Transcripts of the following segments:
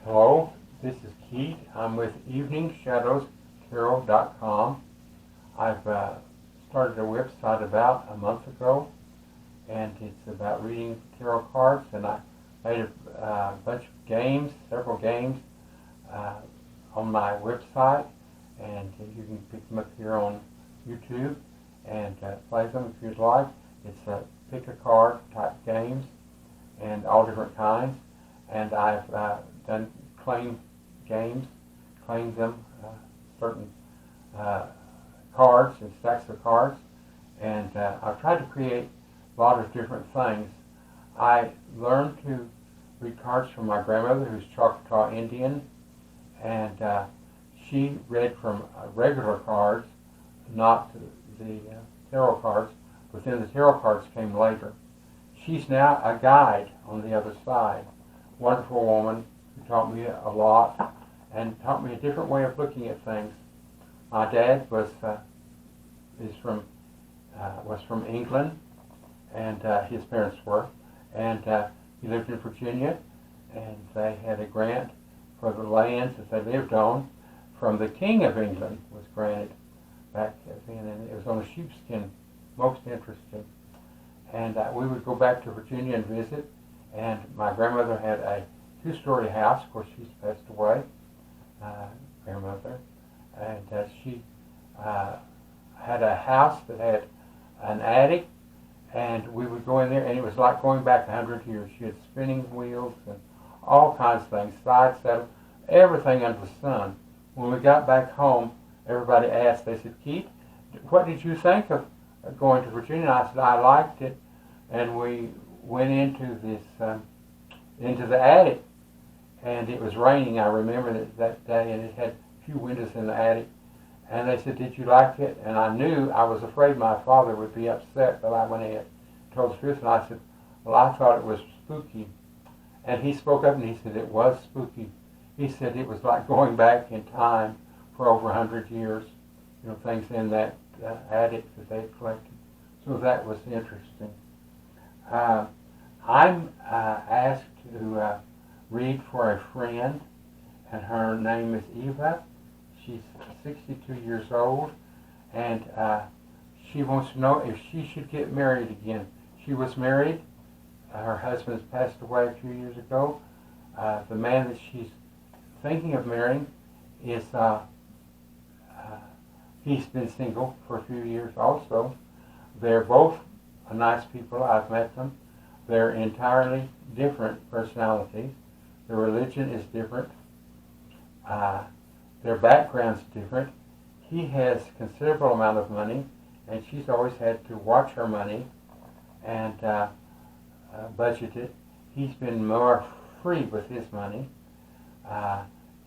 Hello, this is Keith. I'm with EveningShadowsTarot.com. I've started a website about a month ago, and it's about reading tarot cards, and I made a bunch of games, several games on my website, and you can pick them up here on YouTube and play them if you'd like. It's pick a card type games and all different kinds, and I've done claim games, claim them, certain cards and stacks of cards, and I've tried to create a lot of different things. I learned to read cards from my grandmother, who's Choctaw Indian, and she read from regular cards, not the tarot cards, but then the tarot cards came later. She's now a guide on the other side. Wonderful woman who taught me a lot and taught me a different way of looking at things. My dad was from England, and his parents were, and he lived in Virginia, and they had a grant for the lands that they lived on from the King of England, was granted back then, and it was on a sheepskin, most interesting. And we would go back to Virginia and visit, and my grandmother had a two-story house. Of course, she's passed away, grandmother, and she had a house that had an attic, and we would go in there, and it was like going back 100 years. She had spinning wheels and all kinds of things, side saddle, everything under the sun. When we got back home, everybody asked, they said, Keith, what did you think of going to Virginia? And I said, I liked it. And we went into into the attic, and it was raining. I remember that day, and it had a few windows in the attic. And they said, did you like it? And I knew, I was afraid my father would be upset, but I went ahead and told the truth. And I said, well, I thought it was spooky. And he spoke up and he said, it was spooky. He said it was like going back in time for over 100 years. You know, things in that attic that they had collected. So that was interesting. I'm asked to read for a friend, and her name is Eva. She's 62 years old, and she wants to know if she should get married again. She was married. Her husband has passed away a few years ago. The man that she's thinking of marrying is he's been single for a few years also. They're both nice people. I've met them. They're entirely different personalities. Their religion is different. Their background's different. He has considerable amount of money, and she's always had to watch her money and budget it. He's been more free with his money.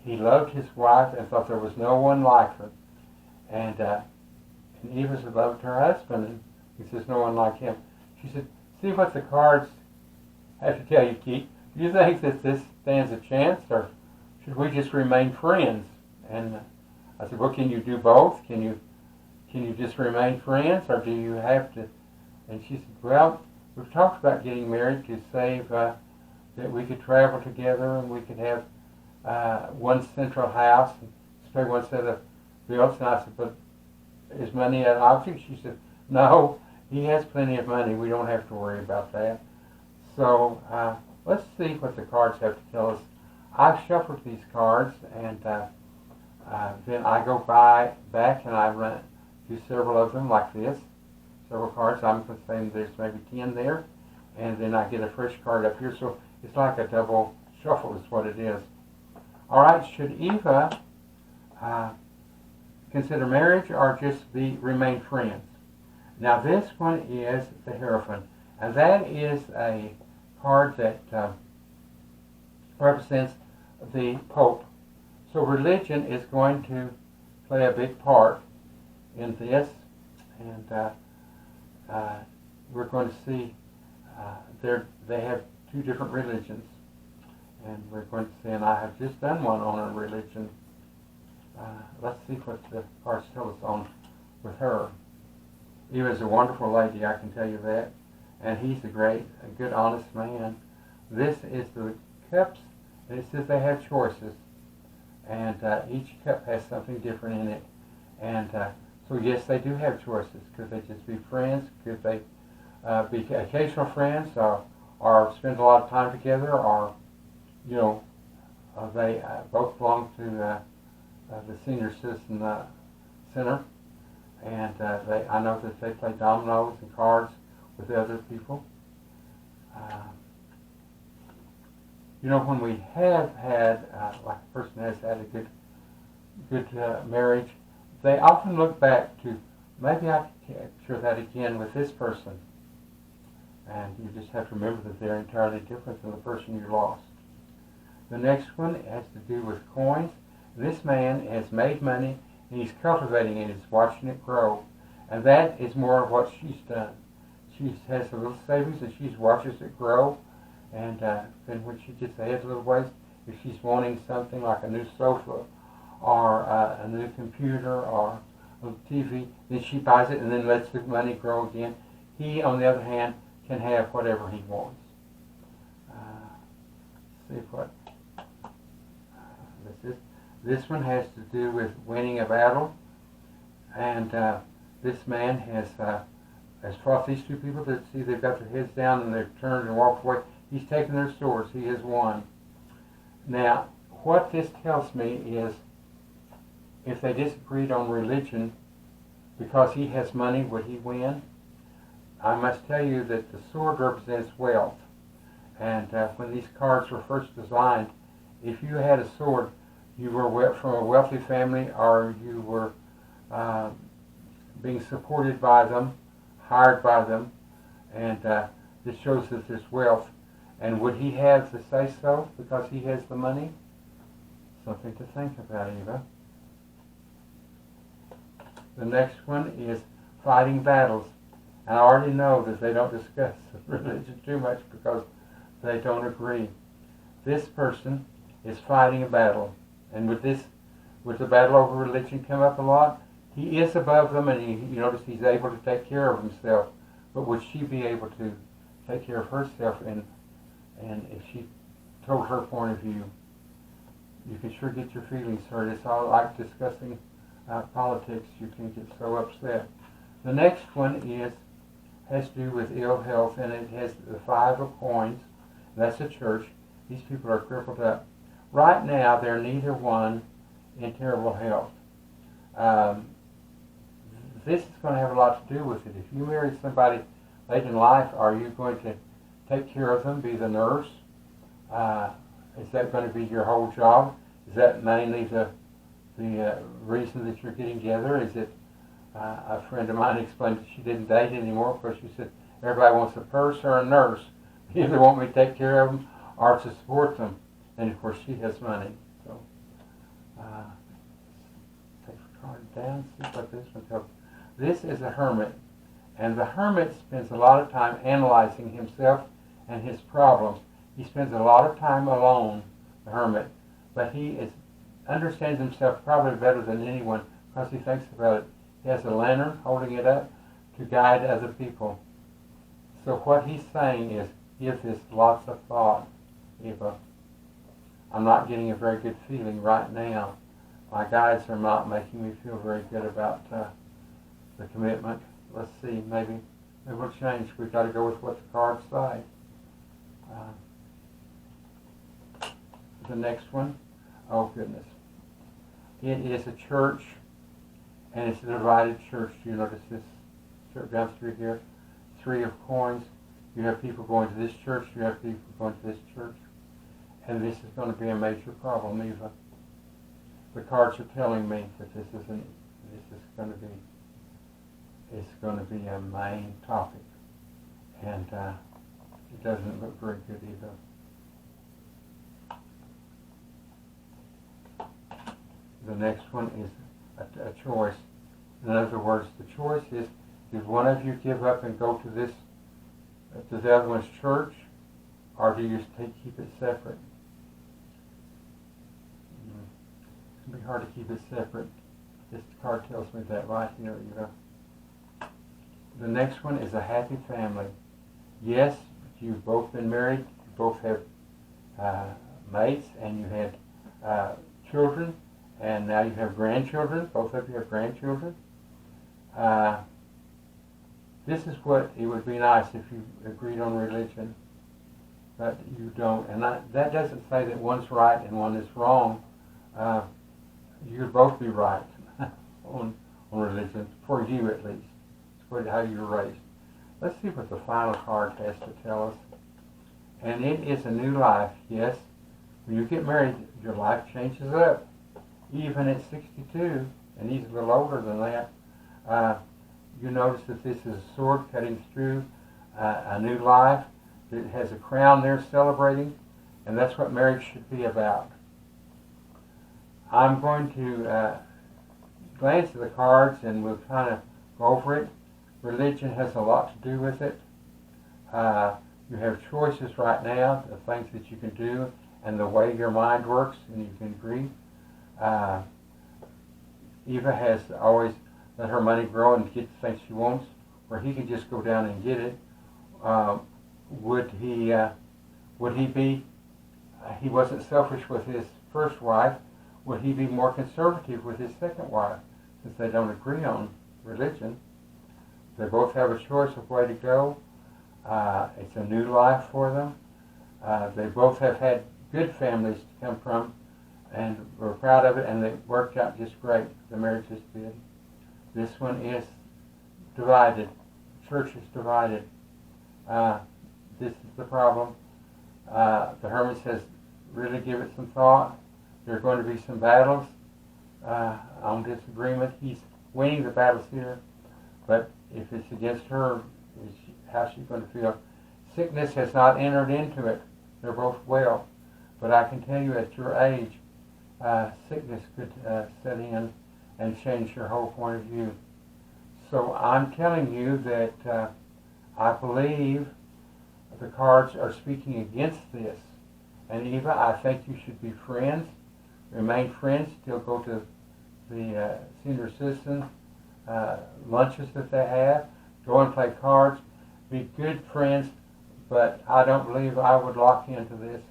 He loved his wife and thought there was no one like her. And Eva loved her husband, and he says no one like him. She said, see what the cards have to tell you, Keith. Do you think that this stands a chance, or should we just remain friends? And I said, well, can you do both? Can you just remain friends, or do you have to? And she said, well, we've talked about getting married to save that we could travel together and we could have one central house and pay one set of bills. And I said, but is money an object? She said, no, he has plenty of money. We don't have to worry about that. So let's see what the cards have to tell us. I've shuffled these cards, and then I go back and I run through several of them like this. Several cards. I'm saying there's maybe 10 there, and then I get a fresh card up here. So it's like a double shuffle is what it is. All right, should Eva consider marriage or just remain friends? Now this one is the Hierophant, and that is a card that represents the Pope. So religion is going to play a big part in this, and we're going to see they have two different religions, and we're going to see, and I have just done one on a religion. Let's see what the cards tell us on with her. Eva's a wonderful lady, I can tell you that, and he's a good, honest man. This is the Cups And it says they have choices, and each cup has something different in it. And so yes, they do have choices. Could they just be friends? Could they be occasional friends, or spend a lot of time together, or you know, they both belong to the senior citizen center, and I know that they play dominoes and cards with other people. You know, when we have had, like a person has had a good marriage, they often look back to, maybe I could capture that again with this person. And you just have to remember that they're entirely different than the person you lost. The next one has to do with coins. This man has made money, and he's cultivating it, he's watching it grow. And that is more of what she's done. She has a little savings, and she watches it grow. And then when she gets ahead a little ways, if she's wanting something like a new sofa or a new computer or a TV, then she buys it and then lets the money grow again. He, on the other hand, can have whatever he wants. See what this is. This one has to do with winning a battle, and this man has fought these two people that see they've got their heads down and they've turned and walked away. He's taken their swords. He has won. Now, what this tells me is, if they disagreed on religion, because he has money, would he win? I must tell you that the sword represents wealth. And when these cards were first designed, if you had a sword, you were from a wealthy family, or you were being supported by them, hired by them, and this shows that there's wealth. And would he have the say-so because he has the money? Something to think about, Eva. The next one is fighting battles. And I already know that they don't discuss religion too much because they don't agree. This person is fighting a battle. And would the battle over religion come up a lot? He is above them, and you notice he's able to take care of himself. But would she be able to take care of herself? And if she told her point of view, you can sure get your feelings hurt. It's all like discussing politics. You can get so upset. The next one has to do with ill health, and it has the 5 of coins. That's a church. These people are crippled up. Right now, they're neither one in terrible health. This is going to have a lot to do with it. If you marry somebody late in life, are you going to take care of them, be the nurse? Is that going to be your whole job? Is that mainly the reason that you're getting together? Is it, a friend of mine explained that she didn't date anymore because she said everybody wants a purse or a nurse. They either want me to take care of them or to support them. And of course she has money. So take the card down, see what this one tells. This is a hermit. And the hermit spends a lot of time analyzing himself and his problems. He spends a lot of time alone, the hermit. But he understands himself probably better than anyone because he thinks about it. He has a lantern holding it up to guide other people. So what he's saying is, give this lots of thought, Eva. I'm not getting a very good feeling right now. My guides are not making me feel very good about the commitment. Let's see, maybe it will change. We've got to go with what the cards say. The next one, oh goodness. It is a church, and it's a divided church. You notice this down through here, 3 of coins. You have people going to this church, you have people going to this church. And this is going to be a major problem, Eva. The cards are telling me that this is going to be a main topic, and it doesn't look very good either. The next one is a choice. In other words, the choice is: does one of you give up and go to the other one's church, or do you keep it separate? It'll be hard to keep it separate. This card tells me that right here, you know. The next one is a happy family. Yes, you've both been married. You both have mates, and you had children, and now you have grandchildren. Both of you have grandchildren. This is what it would be nice if you agreed on religion, but you don't. And that doesn't say that one's right and one is wrong. You'd both be right on religion, for you at least. It's for how you were raised. Let's see what the final card has to tell us. And it is a new life, yes. When you get married, your life changes up. Even at 62, and he's a little older than that, you notice that this is a sword cutting through a new life. It has a crown there celebrating, and that's what marriage should be about. I'm going to glance at the cards, and we'll kind of go over it. Religion has a lot to do with it. You have choices right now, the things that you can do, and the way your mind works, and you can agree. Eva has always let her money grow and get the things she wants, where he can just go down and get it. Would he be, he wasn't selfish with his first wife, would he be more conservative with his second wife, since they don't agree on religion? They both have a choice of way to go. It's a new life for them. They both have had good families to come from, and we're proud of it, and it worked out just great. The marriage is good. This one is divided. Church is divided. This is the problem. The hermit says, really give it some thought. There are going to be some battles on disagreement. He's winning the battles here, but if it's against her, how's she going to feel? Sickness has not entered into it. They're both well, but I can tell you at your age, sickness could set in and change your whole point of view. So I'm telling you that I believe the cards are speaking against this. And Eva, I think you should be friends, remain friends, still go to the senior citizen lunches that they have, go and play cards, be good friends, but I don't believe I would lock into this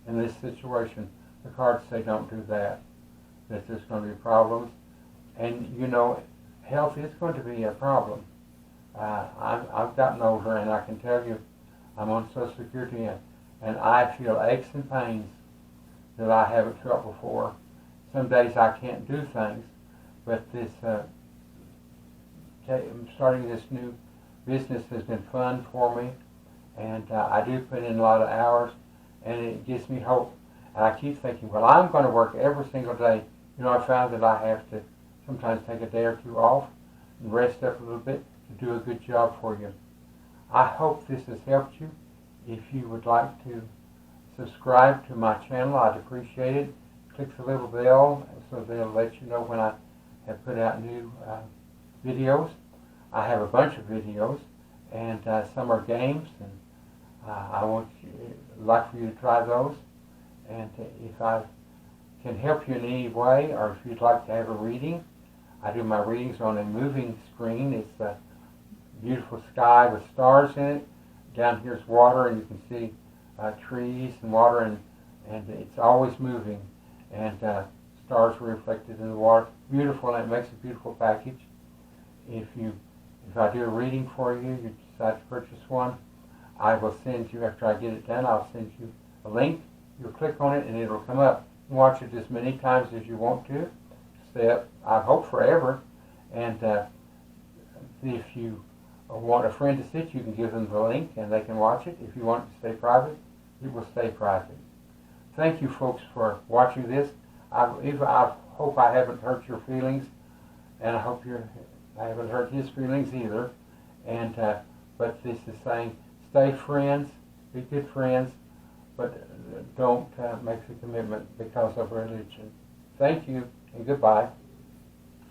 in this situation. The cards say don't do that, that there's going to be problems. And you know, health is going to be a problem. I've gotten older, and I can tell you, I'm on Social Security, and I feel aches and pains that I haven't felt before. Some days I can't do things, but this starting this new business has been fun for me, and I do put in a lot of hours, and it gives me hope. And I keep thinking, well, I'm going to work every single day. You know, I found that I have to sometimes take a day or two off and rest up a little bit to do a good job for you. I hope this has helped you. If you would like to subscribe to my channel, I'd appreciate it. Click the little bell so they'll let you know when I have put out new videos. I have a bunch of videos, and some are games, and I like for you to try those. And if I can help you in any way, or if you'd like to have a reading, I do my readings on a moving screen. It's a beautiful sky with stars in it. Down here's water, and you can see trees and water, and it's always moving. And stars are reflected in the water. Beautiful, and it makes a beautiful package. If I do a reading for you, you decide to purchase one, I will send you, after I get it done, I'll send you a link. You'll click on it, and it'll come up. You watch it as many times as you want to. Stay up, I hope, forever. And if you want a friend to sit, you can give them the link, and they can watch it. If you want it to stay private, it will stay private. Thank you, folks, for watching this. I hope I haven't hurt your feelings, and I hope I haven't hurt his feelings either. And but this is saying, stay friends, be good friends, but don't make the commitment because of religion. Thank you, and goodbye.